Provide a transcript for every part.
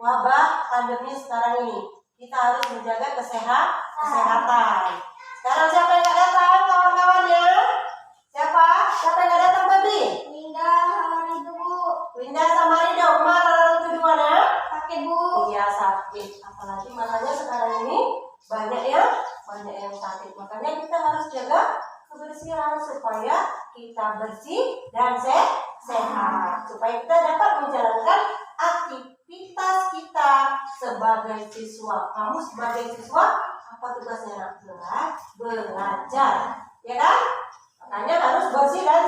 wabah pandemi sekarang ini. Kita harus menjaga kesehatan. Sekarang siapa yang nggak datang, kawan-kawannya? Siapa? Siapa yang nggak datang tadi? Winda sama Rido, Bu. Winda sama Rido. Umar orang tujuannya? Sakit, Bu. Iya, sakit. Apalagi makanya sekarang ini banyak yang sakit. Makanya kita harus jaga kebersihan supaya kita bersih dan sehat. Supaya kita dapat menjalankan aktivitas kita sebagai siswa. Kamu sebagai siswa apa tugasnya? Belajar, ya kan? Makanya harus bersih dan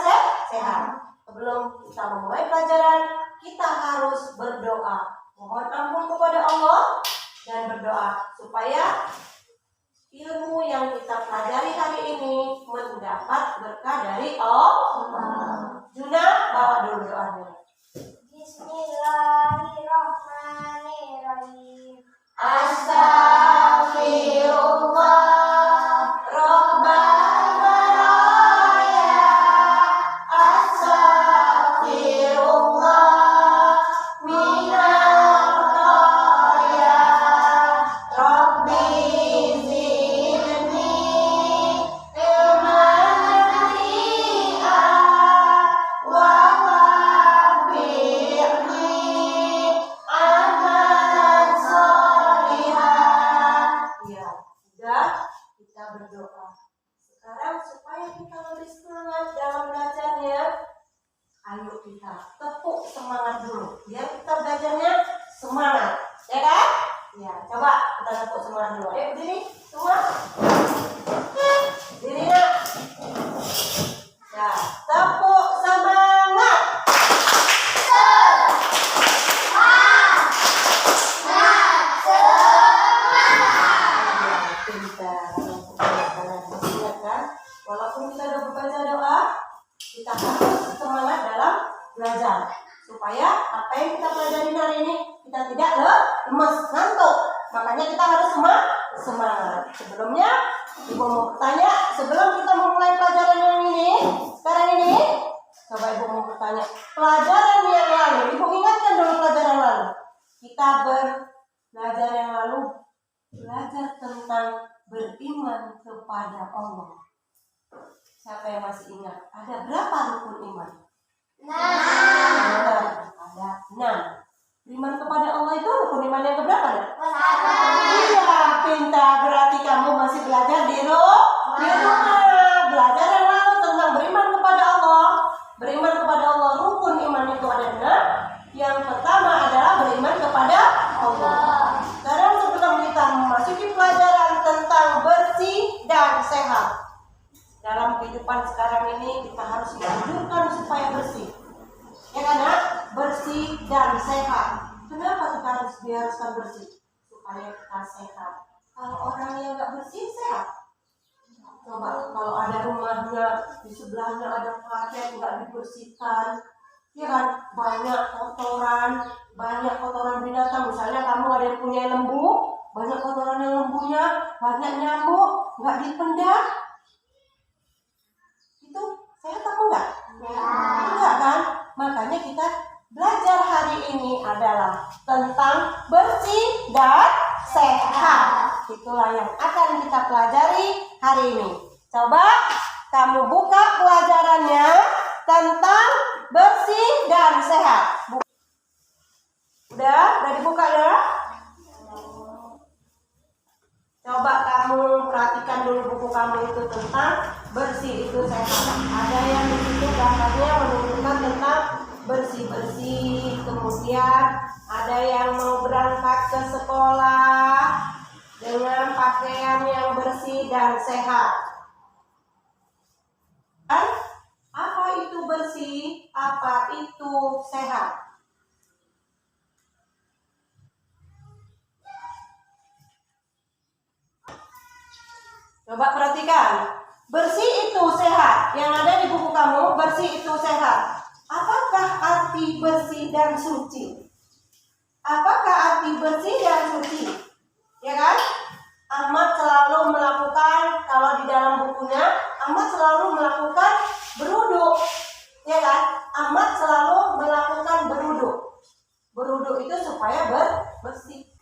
sehat. Sebelum kita memulai pelajaran, kita harus berdoa. Mohon ampun kepada Allah dan berdoa supaya ilmu yang kita pelajari hari ini mendapat berkah dari Allah. Juna, bawa dulu doanya. Bismillahirrahmanirrahim. Astaghfirullah Rabbana raya. Astaghfirullah minal khaya. Rabbi zidni ilman nafi'a wa wafi'ni amalan sholihah. Ya, sudah kita berdoa. Sekarang supaya kita lebih semangat dalam belajarnya, ayo kita tepuk semangat dulu. Biar kita belajarnya semangat, ya kan? Ya, coba kita tepuk semangat dulu. Ayo berdiri semua. Diri nak. Ya, tepuk semangat. Pintar. Walaupun kita udah membaca doa, kita harus semangat dalam belajar supaya apa yang kita pelajari hari ini kita tidak lemas, ngantuk. Makanya kita harus semangat. Sebelumnya Ibu mau bertanya, sebelum kita memulai pelajaran yang ini, sekarang ini, coba Ibu mau bertanya, pelajaran yang lalu, Ibu ingatkan dulu pelajaran lalu. Kita belajar yang lalu, belajar tentang beriman kepada Allah. Siapa yang masih ingat? Ada berapa rukun iman? 6. Ada 6. Beriman kepada Allah itu rukun iman yang keberapa? Iya, pintar. Berarti kamu masih belajar di rumah. Belajar yang lalu tentang beriman kepada Allah. Beriman kepada Allah, rukun iman itu ada 6. Yang pertama adalah beriman kepada Allah. Sekarang sebelum kita memasuki pelajaran tentang bersih dan sehat. Dalam kehidupan sekarang ini kita harus dianjurkan supaya bersih. Ya kan, nak? Bersih dan sehat. Kenapa kita harus diharuskan bersih? Supaya kita sehat. Kalau orang yang nggak bersih, sehat. Coba kalau ada rumahnya, di sebelahnya ada pasien nggak dibersihkan, ya kan? Banyak kotoran binatang. Misalnya kamu ada yang punya lembu, banyak kotoran yang lembunya, banyak nyamuk, nggak dipendam. Itu sehat apa enggak? Enggak kan? Makanya kita belajar hari ini adalah tentang bersih dan sehat. Itulah yang akan kita pelajari hari ini. Coba kamu buka pelajarannya tentang bersih dan sehat. Udah dibuka ya? Coba kamu perhatikan dulu buku kamu itu tentang bersih itu sehat. Ada yang di situ gambarnya menunjukkan tentang bersih-bersih. Kemudian ada yang mau berangkat ke sekolah dengan pakaian yang bersih dan sehat. Apa itu bersih? Apa itu sehat? Coba perhatikan. Bersih itu sehat. Yang ada di buku kamu, bersih itu sehat. Apakah arti bersih dan suci? Apakah arti bersih dan suci? Ya kan? Ahmad selalu melakukan, kalau di dalam bukunya, Ahmad selalu melakukan berwudu. Ya kan? Ahmad selalu melakukan berwudu. Berwudu itu supaya bersih.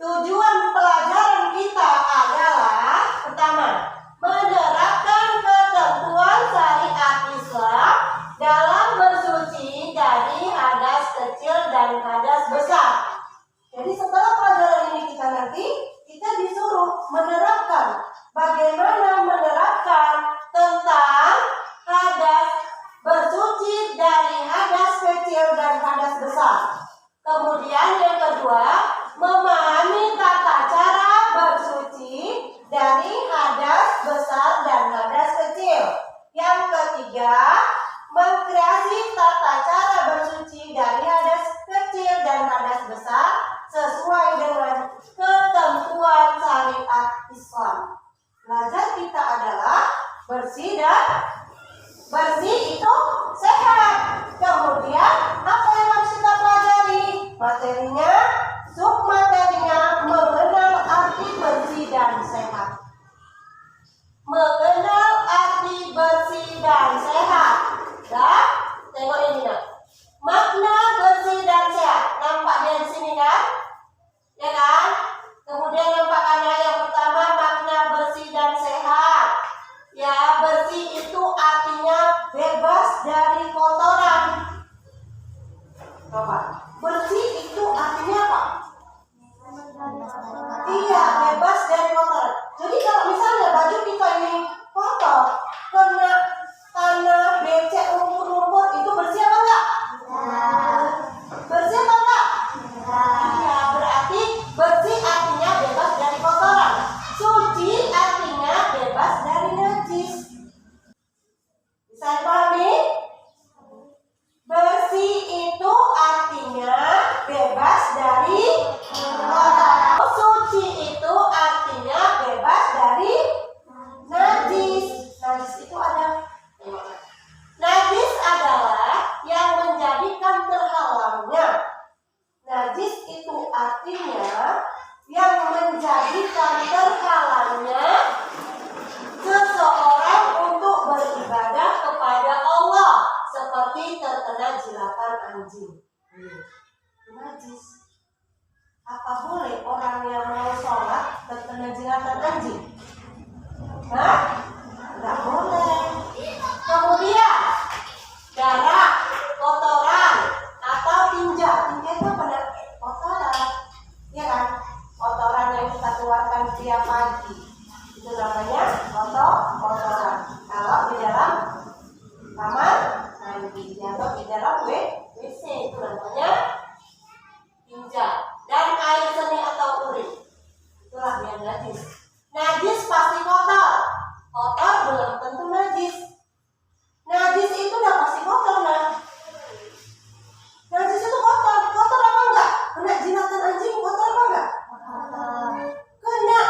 Tujuan pelajaran kita adalah pertama, menerapkan ketentuan syariat Islam dalam bersuci dari hadas kecil dan hadas besar. Jadi setelah pelajaran ini kita disuruh menerapkan. Bagaimana menerapkan tentang hadas bersuci dari hadas kecil dan hadas besar. Kemudian yang kedua, memahami tata cara bersuci dari hadas besar dan hadas kecil. Yang ketiga, mengkreasi tata cara bersuci dari hadas kecil dan hadas besar sesuai dengan ketentuan syariat Islam. Belajar kita adalah bersih itu sehat. Kemudian apa yang harus kita pelajari? Materinya, submaterinya, mengenal arti bersih dan sehat. Mengenal arti bersih dan sehat. Dah, tengok ini nak. Makna bersih dan sehat. Nampak dia di sini kan? Ya kan? Kemudian nampak anak yang pertama, makna bersih dan sehat. Ya, bersih itu artinya bebas dari kotoran. Coba, bersih itu artinya apa? Iya, bebas dari kotoran. Jadi kalau misalnya baju kita ini kotor, kena tanah, becek, lumpur-lumpur, itu bersih apa enggak? Bersih apa enggak? Iya, berarti bersih artinya bebas dari kotoran. Suci artinya bebas dari najis. Bisa dipahami? Bersih itu artinya bebas dari kotoran. Suci itu artinya bebas dari najis. Najis itu ada. Najis adalah yang menjadikan terhalangnya. Najis itu artinya yang menjadikan terhalangnya seseorang untuk beribadah kepada Allah, seperti terkena jilatan anjing. Najis. Apa boleh orang yang mau sholat terkena jilatan anjing? Hah? Tidak boleh. Kemudian darah, kotoran, atau tinja. Tinja itu benar kotoran, ya kan? Kotoran yang kita keluarkan setiap pagi itu namanya kotoran. Kalau di dalam kamar mandi atau di dalam WC itu namanya tinja. Dan air seni atau urin, itulah yang najis. Najis pasti kotor. Kotor belum tentu najis. Najis itu udah pasti kotor, nah. Najis itu kotor. Kotor apa enggak? Kena jilatan anjing kotor apa enggak? Kena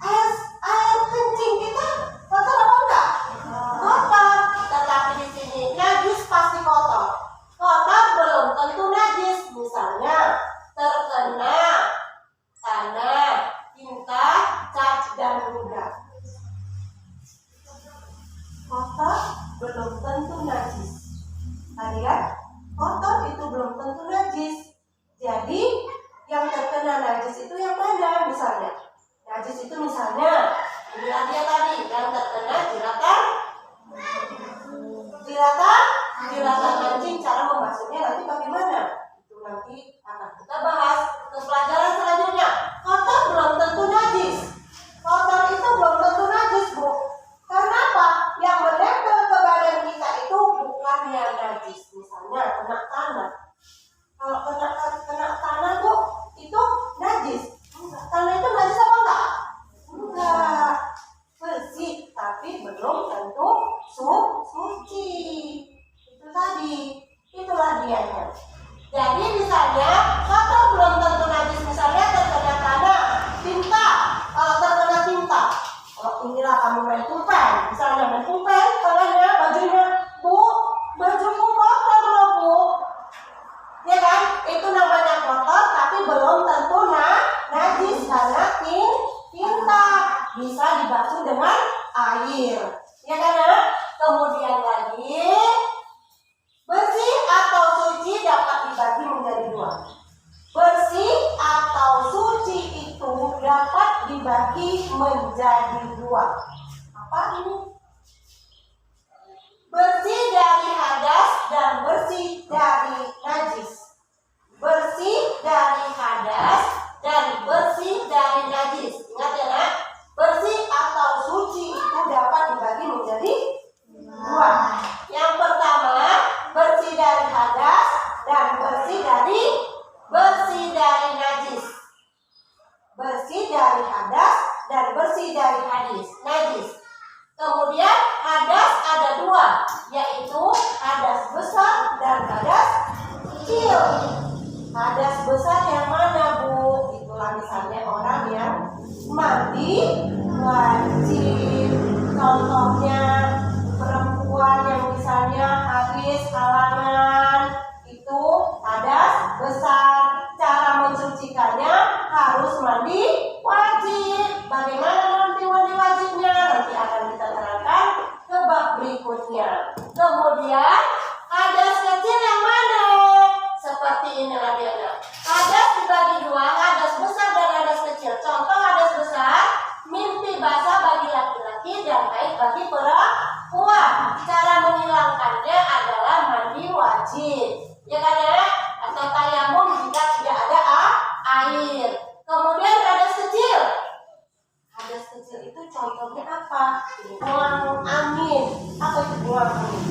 air kencing kita kotor apa enggak? Kotor. Tetapi di sini najis pasti kotor. Kotor belum tentu najis. Misalnya terkena tanah, tinta, cat, dan ludah. Kotor belum tentu najis. Tadi kan? Kotor itu belum tentu najis. Jadi yang terkena najis itu yang mana misalnya? Najis itu misalnya inilah dia tadi yang terkena jilatan anjing. Cara membasuhnya nanti bagaimana? Itu nanti akan kita bahas ke pelajaran selanjutnya. Kotor belum tentu najis. Kotor itu belum tentu najis, Bu. Karena apa? Yang menempel ke badan kita itu bukan yang najis. Misalnya kena tanah. Kalau kena tanah, Bu, itu najis. Enggak. Tanah itu najis apa enggak? Enggak. Bersih, tapi belum tentu suci. Itu tadi. Itulah dianya. Jadi misalnya kotor belum tentu najis. Misalnya terkena tanah, tinta. Kalau terkena tinta, kalau inilah kamu main pulpen, misalnya main pulpen, tangannya, bajunya, Bu, bajuku kotor loh, Bu. Ya kan? Itu namanya kotor, tapi belum tentu najis karena tinta bisa dibasuh dengan air. Ya kan? Kemudian lagi, bersih atau suci dapat dibagi menjadi dua. Bersih atau suci dibagi menjadi dua. Apa ini? Bersih dari hadas dan bersih dari najis. Bersih dari hadas dan bersih dari najis. Ingat ya nak, bersih atau suci itu dapat dibagi menjadi dua. Yang pertama, bersih dari hadas dan bersih dari najis. Bersih dari hadas dan bersih dari najis. Kemudian hadas ada dua, yaitu hadas besar dan hadas kecil. Hadas besar yang mana, Bu? Itulah misalnya orang yang mandi wajib. Contohnya perempuan yang misalnya habis halangan, itu hadas besar. Cara mensucikannya harus mandi wajib. Bagaimana nanti mandi wajibnya? Nanti akan kita terangkan ke bab berikutnya. Kemudian hadas kecil yang mana? Seperti ini lagi anak. Hadas dibagi dua, hadas besar dan hadas kecil. Contoh hadas besar, mimpi basah bagi laki-laki dan haid bagi perempuan. Cara menghilangkannya adalah mandi wajib. Ya kan ya? Atau tayamum jika tidak ada air. Kemudian hadas kecil. Hadas kecil itu contohnya apa? Buang angin. Apa itu buang angin?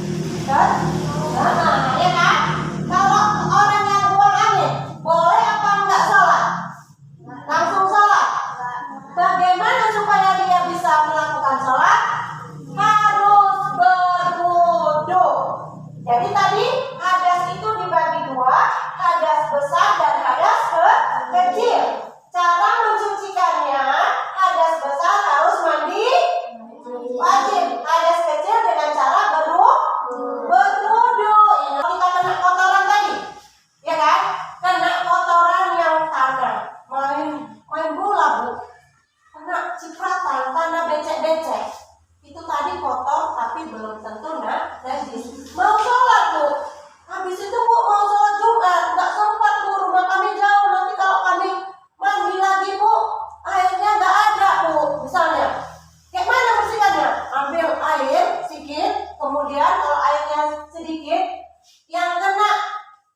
Kan? Nah, ya kan? Kalau orang yang buang angin, boleh apa enggak sholat? Langsung sholat. Bagaimana supaya dia bisa melakukan sholat? Harus berwudu. Jadi tadi hadas itu dibagi dua, hadas besar dan hadas kecil. Cara mensucikannya, hadas besar harus mandi wajib, hadas kecil dengan cara berwudu. Kita kena kotoran tadi, ya kan? Kena kotoran yang tanah, main bola, Bu. Kena cipratan, tanah becek-becek. Itu tadi kotor tapi belum tentu najis. Mau sholat, Bu. Habis itu, Bu, mau sholat Jumat, nggak sempat, Bu, rumah kami jauh. Nanti kalau kami mandi lagi, Bu, airnya nggak ada, Bu. Misalnya, kayak mana bersihkannya? Ambil air sedikit, kemudian kalau airnya sedikit, yang kena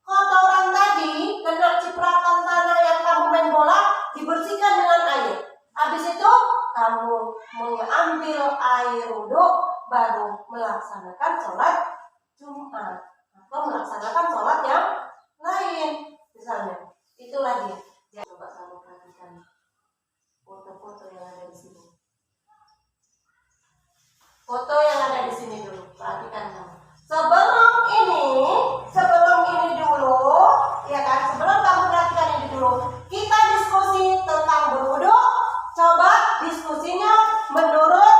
kotoran tadi, kena cipratan tanah yang kamu main bola, dibersihkan dengan air. Habis itu, kamu mengambil air wudhu, baru melaksanakan sholat Jumat. Atau melaksanakan sholat yang lain. Misalnya, itulah dia. Ya, coba kamu perhatikan foto-foto yang ada di sini. Foto yang ada di sini dulu, perhatikan kamu. Sebelum ini dulu, ya kan? Sebelum kamu perhatikan ini dulu, kita diskusi tentang berwudu. Coba diskusinya menurut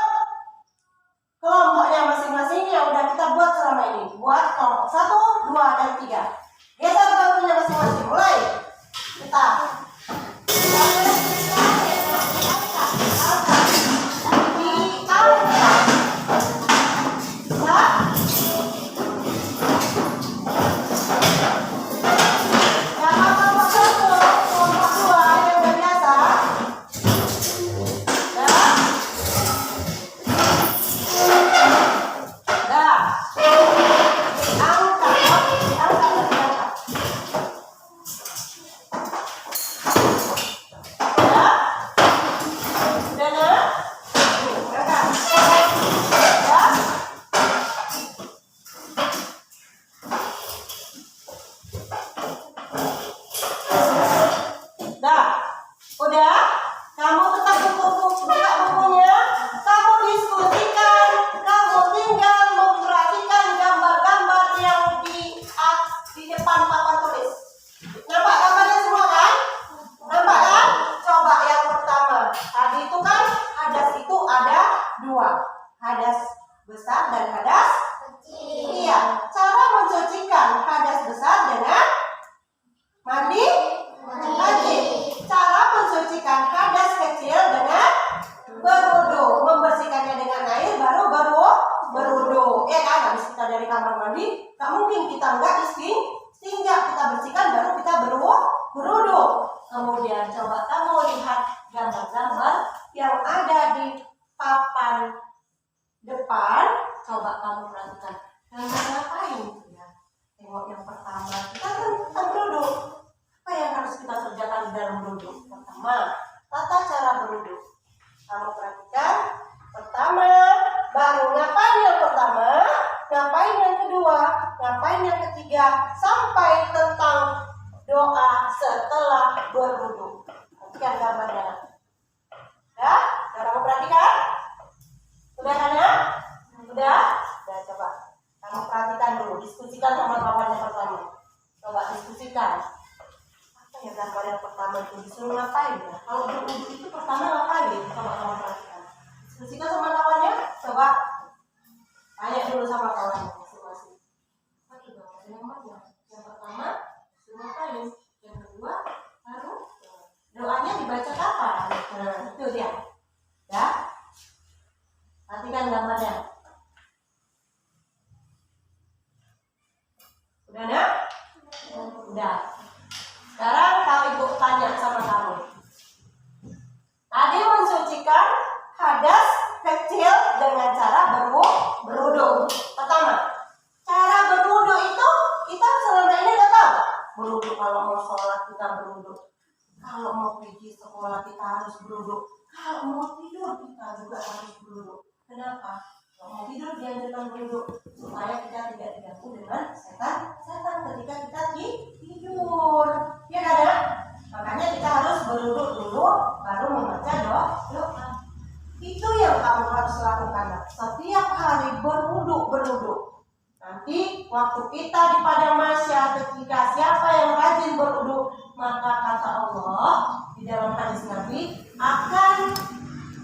kelompoknya masing-masing yang udah kita buat selama ini. Buat kelompok 1, 2, dan 3. Geser bangkunya masing-masing. Mulai. Kita. coba kamu lihat gambar-gambar yang ada di papan depan. Coba kamu perhatikan. Gambar ngapain itu ya? Tengok yang pertama. Kita kan beruduk. Apa yang harus kita kerjakan di dalam beruduk? Pertama, tata cara beruduk. Kamu perhatikan. Pertama, baru ngapain yang pertama? Ngapain yang kedua? Ngapain yang ketiga? Sampai tentang doa setelah berwudu. Perhatikan gambarnya. Ya, kamu perhatikan? Sudah kan ya? Sudah? Sudah, coba kamu perhatikan dulu. Diskusikan sama kawannya pertama. Coba diskusikan. Apa ya gambar yang pertama itu? Disuruh ngapain ya? Kalau berwudu itu pertama ngapain? Coba kamu perhatikan. Diskusikan sama kawannya. Coba tanya dulu sama kawannya masing-masing. Apa itu gambar yang mana? Yang pertama disuruh ngapain? Yang kedua baru doanya dibaca kapan? Nah, itu dia. Ya. Perhatikan gambarnya. Udah ya? Udah. Sekarang kalau ibu tanya sama kamu. Tadi mensucikan hadas kecil dengan cara berwudu. Pertama, cara berwudu itu kita selama ini udah tahu. Berwudu kalau mau sholat kita berwudu. Kalau mau pergi sekolah kita harus berwudu. Kalau mau tidur kita juga harus berwudu. Kenapa? Kalau mau tidur dianjurkan berwudu supaya kita tidak diganggu dengan setan ketika kita tidur. Ya kan ya? Makanya kita harus berwudu dulu baru membaca doa. Itu yang kamu harus lakukan. Setiap hari berwudu. Nanti waktu kita di padang mahsyar ketika siapa yang rajin berwudu, maka kata Allah di dalam hadis Nabi akan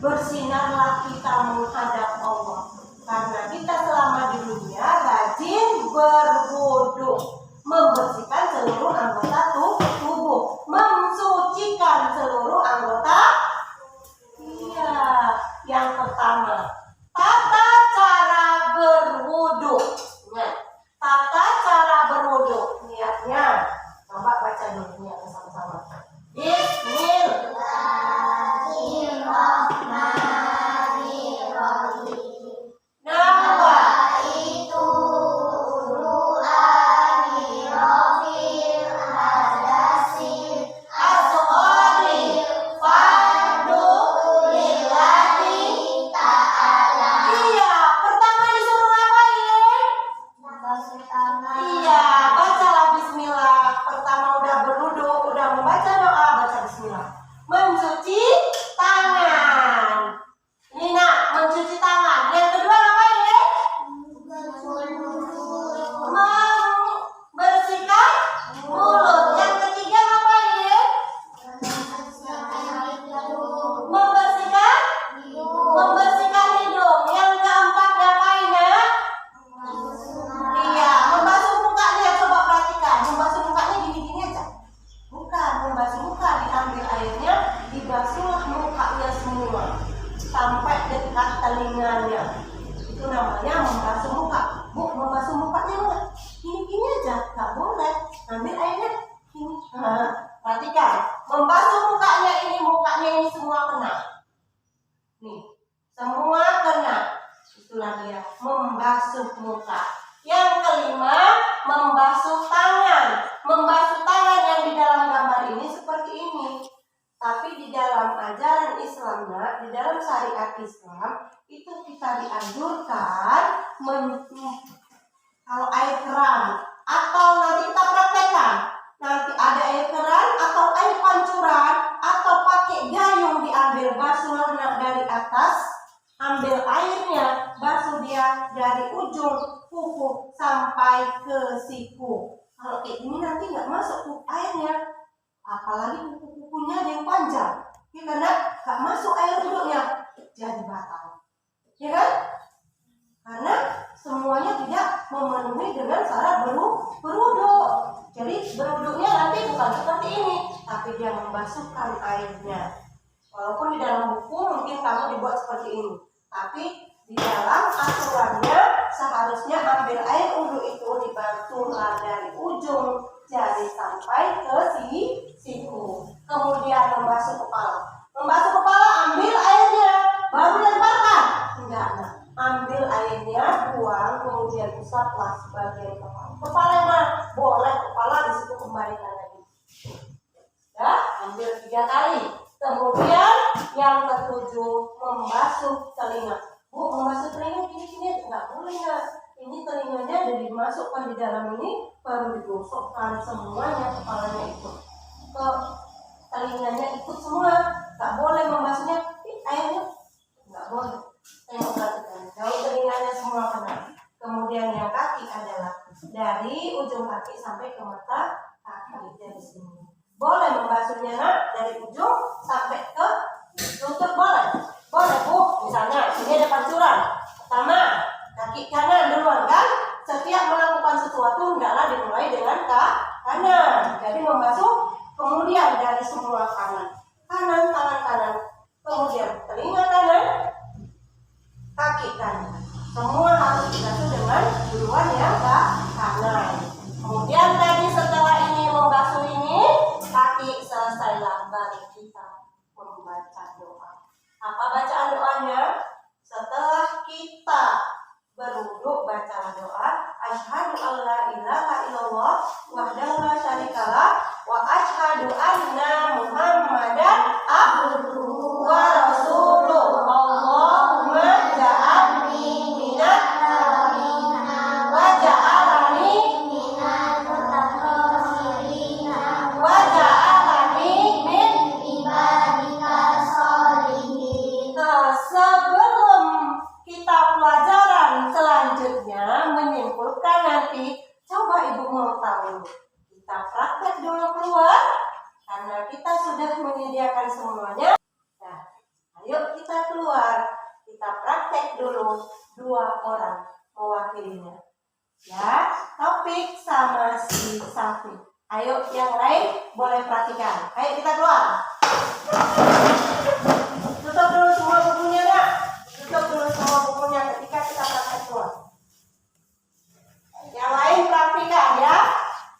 bersinarlah kita menghadap Allah. Karena kita selama di dunia rajin berwudu, membersihkan seluruh anggota tubuh, mensucikan seluruh anggota. Iya, yang pertama, tata cara berwudu. Nah, tata cara berwudu. Niatnya, coba baca dulu niatnya sama-sama. Bismillahirrahmanirrahim. Nawaitu wudu'ani rafil hadasin asghari fardu lillahi ta'ala. Iya, pertama disuruh ngapain? Membasuh tangan. Iya, bacalah bismillah. Pertama udah berwudu, udah membaca doa, baca bismillah. Mencuci tangan. Ini nak, mencuci tangan. Yang kedua ngapain? Membersihkan mulut. Yang ketiga ngapain? Membersihkan hidung. Yang keempat ngapain ya? Iya, membasuh mukanya. Coba perhatikan. Membasuh mukanya gini-gini aja. Bukan, membasuh muka. Diambil airnya, dibasuhlah mukanya semua sampai dekat telinganya. Itu namanya membasuh muka. Bu, membasuh mukanya enggak? Gini-gini aja, nggak boleh. Ambil airnya gini. Nah, perhatikan. Membasuh mukanya ini semua kena. Nih, semua kena. Itulah dia, membasuh muka. Yang kelima, membasuh tangan. Membasuh tangan yang di dalam gambar ini seperti ini. Tapi di dalam ajaran Islam, di dalam syariat Islam, itu kita dianjurkan kalau air keran atau nanti kita praktekkan. Nanti ada air keran atau air pancuran atau pakai gayung diambil, basuh dari atas, ambil airnya, basuh dia dari ujung kuku sampai ke siku. Kalau kayak gini nanti nggak masuk airnya. Apalagi kuku-kukunya ada yang panjang, ya karena gak masuk air wuduknya, jadi batal, ya kan? Karena semuanya tidak memenuhi dengan syarat berwudu. Jadi berwuduknya nanti bukan seperti ini, tapi dia membasuhkan airnya. Walaupun di dalam buku mungkin kamu dibuat seperti ini, tapi di dalam aturannya seharusnya ambil air wudhu itu dibasuh dari ujung jari sampai ke siku. Kemudian membasuh kepala. Membasuh kepala, ambil airnya, baru lemparkan. Enggak, nah. Ambil airnya, buang, kemudian usaplah sebagian kepala. Kepala yang mana? Boleh kepala, di situ kembalikan lagi. Ya, ambil 3 kali. Kemudian yang ketujuh, membasuh telinga. Bu, membasuh telinga gini-gini, enggak boleh enggak. Ini telinganya dari dimasukkan di dalam ini, baru digosokkan semuanya, kepalanya ikut. Ke telinganya ikut semua, nggak boleh membasuhnya. Airnya nggak boleh. Tengok perhatikan, kalau telinganya semua kena. Kemudian yang kaki adalah dari ujung kaki sampai ke mata kaki dari sini. Boleh membasuhnya nak dari ujung sampai ke lutut boleh. Boleh bu, misalnya ini ada pancuran. Pertama, kaki kanan duluan kan. Setiap melakukan sesuatu hendaklah dimulai dengan kanan. Jadi membasuh kemudian dari semua kanan, tangan kanan, kemudian telinga kanan, kaki kanan. Semua harus dibasuh dengan duluan yang kanan. Kemudian tadi setelah ini membasuh ini, kaki selesailah baru kita membaca doa. Apa bacaan doanya? Setelah kita berwudu, bacalah doa asyhadu alla ilaha illallah wahdahu la syarikalah wa asyhadu anna muhammadan abduhu wa rasuluh. Allahumma ja'alni minat wa ja'alani wa ja'alani min ibadika sholihin. Sebelum kita pelajaran selanjutnya menyimpulkan nanti, coba ibu mau tahu, kita praktek dulu keluar karena kita sudah menyediakan semuanya. Nah, ayo kita keluar, kita praktek dulu 2 orang mewakilinya. Ya, Topik sama si Safi. Ayo yang lain boleh perhatikan. Ayo kita keluar. Tutup dulu semua bukunya nak. Tutup dulu semua bukunya ketika kita praktek keluar. Yang lain praktikan ya.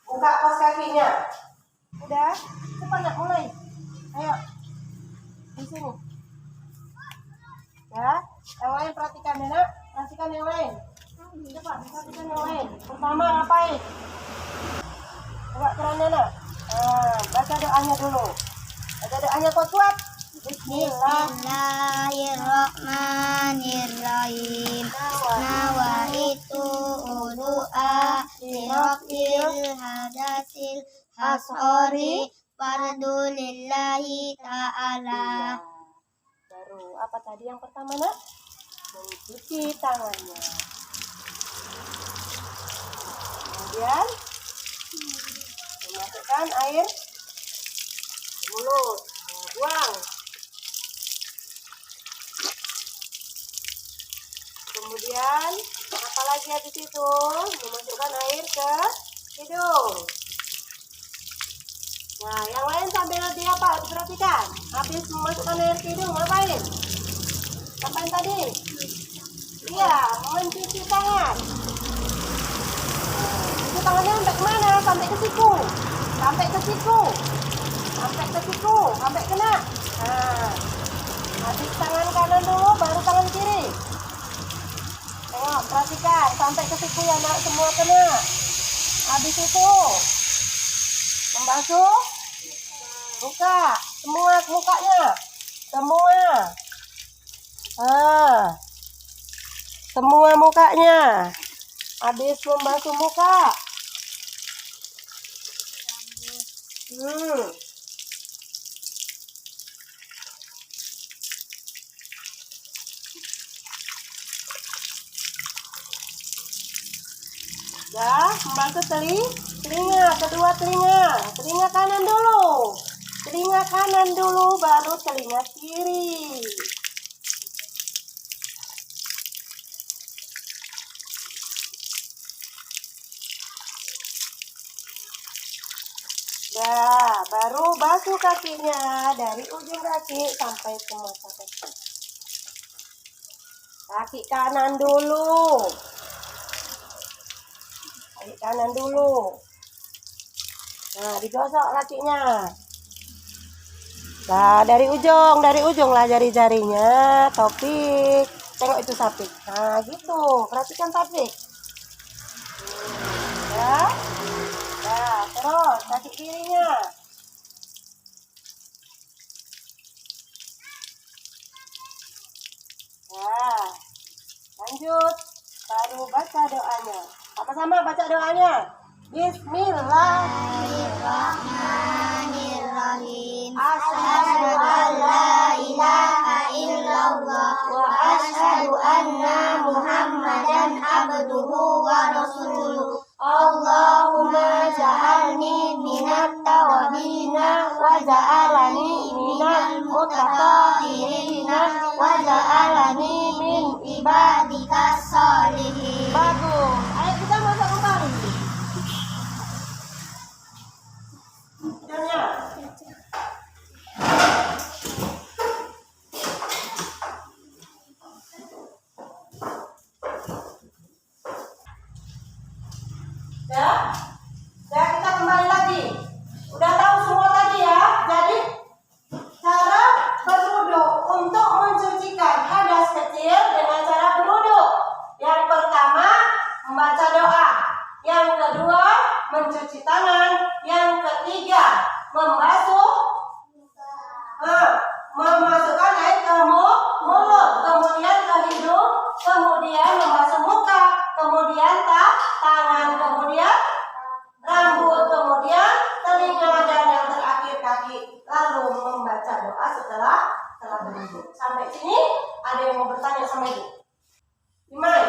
Buka kos kakinya. Udah, cepat nak mulai. Ayo. Di sini. Ya, yang lain perhatikan ya nak. Perhatikan yang lain. Cepat, perhatikan yang lain. Pertama ngapain? Coba kerannya nak. Baca doanya dulu. Baca doanya kuat-kuat. Bismillahirrahmanirrahim. Nawaitu udu'a dirokil hadasil asghari fardu lillahi ta'ala. Baru apa tadi yang pertama nak? Mencuci tangannya. Kemudian memasukkan air ke mulut. Buang. Kemudian apa lagi habis itu? Memasukkan air ke hidung. Nah, yang lain sambil dia apa? Perhatikan. Habis memasukkan air ke hidung, ngapain? Ngapain tadi? Iya, mencuci tangan. Cuci tangannya sampai kemana? Sampai ke siku. Sampai ke siku. Sampai ke siku. Sampai kena. Nah, habis tangan kanan dulu, baru tangan kiri. Tengok, perhatikan. Sampai ke siku ya nak, semua kena. Habis itu membasuh muka, semua mukanya, semua mukanya. Habis membasuh muka, ya, membasuh telinga, kedua telinga kanan dulu. Telinga kanan dulu, baru telinga kiri. Nah, baru basuh kakinya dari ujung kaki sampai ke mata kaki. Kaki kanan dulu. Kaki kanan dulu. Nah, digosok kakinya. Nah, dari ujung lah jari-jarinya, Taufik. Tengok itu Sapi. Nah, gitu. Perhatikan Sapi. Ya. Nah, terus kaki kirinya. Nah, lanjut. Baru baca doanya. Sama-sama baca doanya. Bismillahirrahmanirrahim. Asyhadu an la ilaha illallah wa asyhadu anna Muhammadan abduhu wa rasuluh. Allahumma ja'alni minat tawabina wa ja'alani minal mutatahhirina wa ja'alani min ibadikas sholihin. Bagus. Ayo kita masuk kembali. Jangan. Ya, kita kembali lagi. Udah tahu semua tadi ya. Jadi cara berwudu untuk mensucikan hadas kecil dengan cara berwudu. Yang pertama membaca doa. Yang kedua mencuci tangan. Yang ketiga memasukkan air ke mulut, kemudian ke hidung, kemudian membasuh muka, kemudian tangan, kemudian rambut, kemudian telinga, dan yang terakhir kaki. Lalu membaca doa setelah berwudu. Sampai sini ada yang mau bertanya sama Ibu? Imai?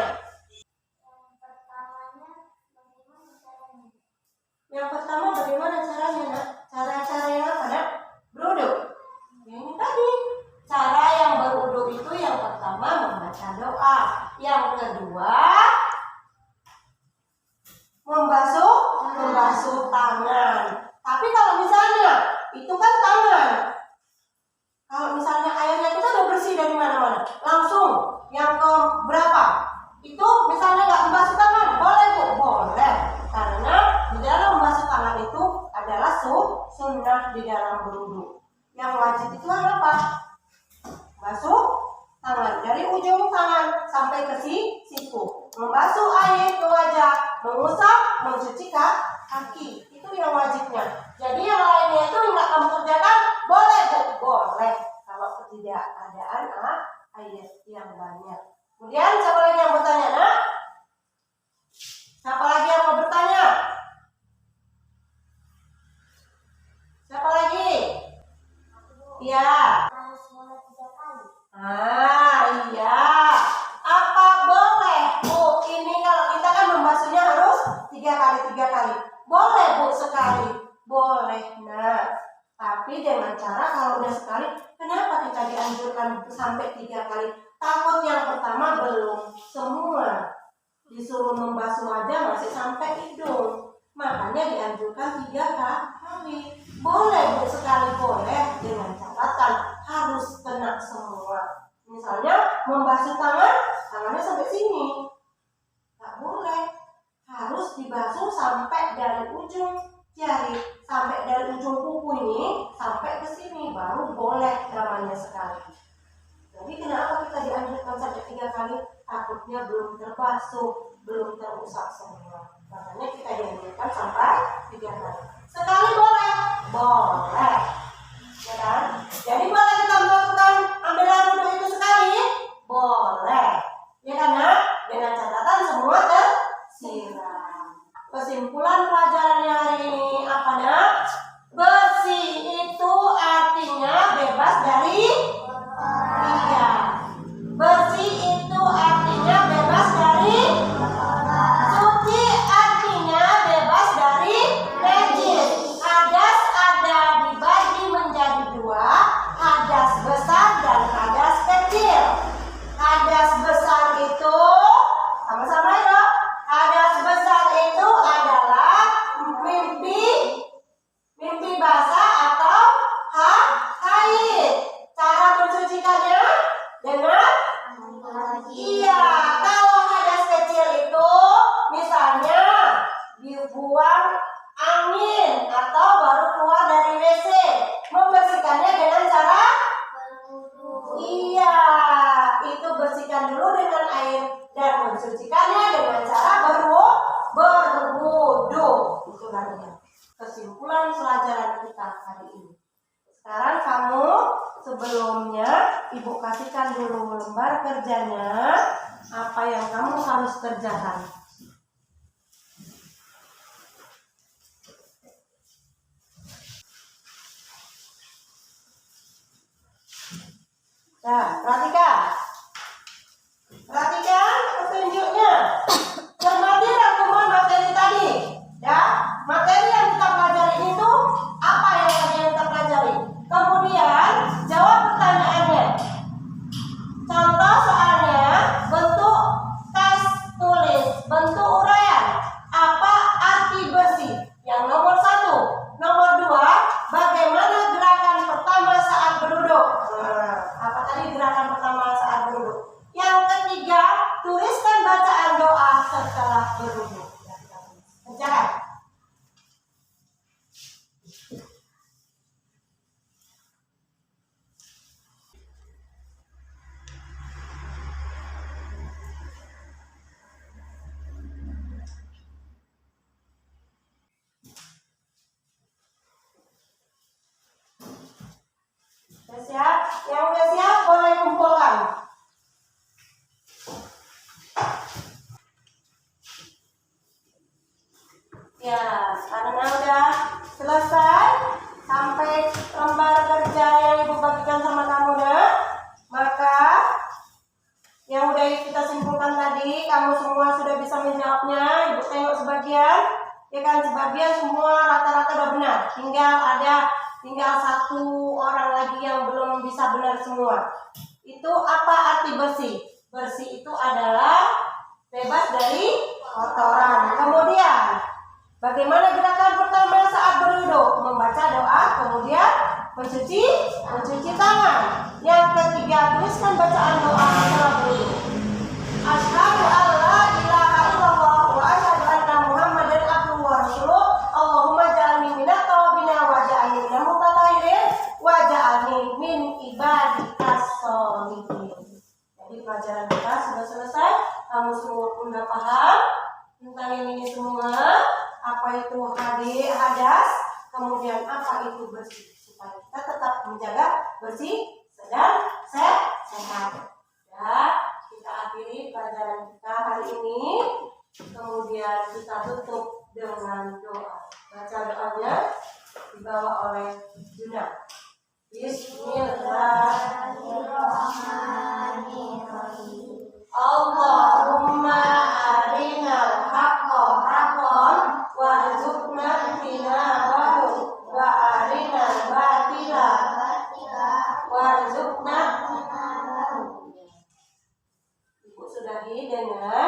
Yang pertama bagaimana caranya, Nak? Cara yang apa, Nak? Berwudu. Ya, ini tadi. Cara yang berwudu itu yang pertama membaca doa. Yang kedua membasuh tangan. Tapi kalau misalnya itu kan tangan. Kalau misalnya airnya kita udah bersih dari mana-mana, langsung yang ke berapa? Itu misalnya nggak membasuh tangan, boleh Bu? Boleh. Karena di dalam membasuh tangan itu adalah sunnah di dalam berwudu. Yang wajib itu apa? Basuh tangan dari ujung tangan sampai ke siku. Membasuh air ke wajah, mengusap, mencuci kaki. Itu yang wajibnya. Jadi yang lainnya itu nggak kamu kerjakan, boleh Bu? Boleh. Kalau ketidakadaan air yang banyak. Kemudian siapa lagi yang bertanya, Nak? Siapa lagi yang mau bertanya? Siapa lagi? Iya. Iya. Apa boleh Bu? Ini kalau kita kan membasuhnya harus 3 kali. Boleh Bu sekali? Boleh, Nah. Tapi dengan cara kalau udah sekali, kenapa kita dianjurkan sampai 3 kali? Takut yang pertama belum semua. Disuruh membasuh wajah masih sampai hidung. Makanya dianjurkan 3 kali. Boleh Bu sekali, boleh, dengan catatan harus kena semua. Misalnya membasuh tangannya sampai sini, nggak boleh. Harus dibasuh sampai dari ujung jari, sampai dari ujung kuku ini sampai ke sini, baru boleh namanya sekali. Jadi kenapa kita dianjurkan sampai 3 kali? Takutnya belum terbasuh, belum terusap semua. Makanya kita dianjurkan sampai 3 kali. Sekali boleh? Boleh. Ya kan? Jadi boleh kita melakukan ambilan wudu itu sekali? Boleh. Ya kan, Nak? Dengan catatan semua tersiram. Kesimpulan pelajaran hari ini apa, Nak? Bersih itu artinya bebas dari iya. Bersih itu artinya bebas dari suci, artinya bebas dari najis. Hadas ada dibagi menjadi 2. Hadas sebelumnya Ibu kasihkan dulu lembar kerjanya, apa yang kamu harus kerjakan. Nah, perhatikan petunjuknya. Cermati rangkuman materi tadi. Ya, materi yang kita pelajari itu apa yang tadi yang kita pelajari. Kemudian jawab pertanyaannya. Contoh soalnya bentuk tes tulis, bentuk uraian. Apa arti bersih? Yang nomor 1. Nomor 2, bagaimana gerakan pertama saat berduduk? Nah, apa tadi gerakan pertama saat berduduk? Yang ketiga, tuliskan bacaan doa setelah berduduk. Kerjakan. Sudah siap? Yang udah siap boleh kumpulkan. Ya, karena udah selesai sampai lembar kerja yang Ibu bagikan sama kamu dah, maka yang udah kita simpulkan tadi, kamu semua sudah bisa menjawabnya. Ibu tengok sebagian, ya kan, sebagian semua rata-rata udah benar. Tinggal 1 orang lagi yang belum bisa benar semua. Itu apa arti bersih? Bersih itu adalah bebas dari kotoran. Kemudian bagaimana gerakan pertama saat berduduk? Membaca doa, kemudian mencuci tangan. Yang ketiga, tuliskan bacaan doa setelah berduduk. Asyhadu an la ilaha illallah wa asyhadu anna Muhammadan abduhu wa rasuluh. Allahumma ja'alni minat tawabina wa ja'alni minal mutatahhirin wa ja'alni min ibadikas sholihin. Jadi pelajaran kita sudah selesai. Kamu semua sudah paham tentang ini semua. Apa itu hadas, kemudian apa itu bersih, supaya kita tetap menjaga bersih dan sehat. Ya, kita akhiri pelajaran kita hari ini. Kemudian kita tutup dengan doa. Baca doanya dibawa oleh Juna. Bismillahirrahmanirrahim. Allahumma arinal haqqa haqqan warzuqna tinabahu wa arinal batila warzuqna tinabahu. Ibu sudahi dengan